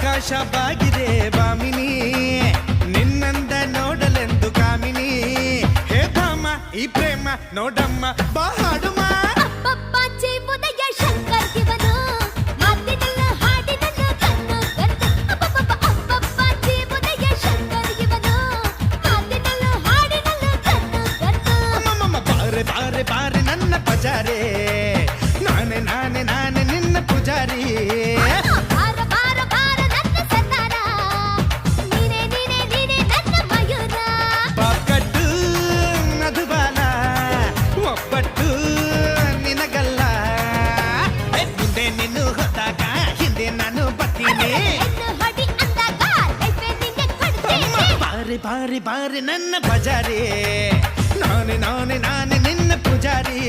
ಆಕಾಶ ಬಾಗಿದೆ ಬಾಮಿನಿ ನಿನ್ನಂದ ನೋಡಲೆಂದು ಕಾಮಿನಿ ಹೇ ಧಾಮ ಈ ಪ್ರೇಮ ನೋಡಮ್ಮ ಬಾ ಹಾಡುಮ ಅಪ್ಪಪ್ಪಾಚಿ ಉದಯ ಶಂಕರ್ ಇವನು ಮಾತಿನಲ್ಲ ಹಾಡಿನಲ್ಲ ಕಣ್ಣು ಕತ್ತು ಅಪ್ಪಪ್ಪಾಚಿ ಉದಯ ಶಂಕರ್ ಇವನು ಮಾತಿನಲ್ಲ ಹಾಡಿನಲ್ಲ ಕಣ್ಣು ಕತ್ತು ಅಮ್ಮಮ್ಮ ಬಾರೆ ಬಾರೆ ಬಾರೆ ನನ್ನ ಪಜಾರೆ ನಾನೇ ನಾನೇ ನಾನೇ ನಿನ್ನ ಪೂಜಾರಿ ಬಾರ ಬಾರ ಬಾರ ನನ್ನ ಸತಾರ ನೀನೇ ನೀನೇ ನೀನೇ ನನ್ನ ಮಯೂರ ಪಾಕಟ್ಟು ಮಧುಬಾಲ ಒಬ್ಬಟ್ಟು ನಿನಗಲ್ಲ ಮುಂದೆ ನೀನು ಹೋದಾಗ ಹಿಂದೆ ನಾನು ಬರ್ತೀನಿ ಹೆಣ್ಣು ಹೊಡಿ ಅಂದಾಗ ಲೈಫೇ ನಿನ್ನೆ ಅಮ್ಮ ಕೊಡ್ತೀನಿ ಬಾರೆ ಬಾರೆ ಬಾರೆ ನನ್ನ ಬಜಾರಿ ನಾನೇ ನಾನೇ ನಾನೇ ನಿನ್ನ ಪೂಜಾರಿ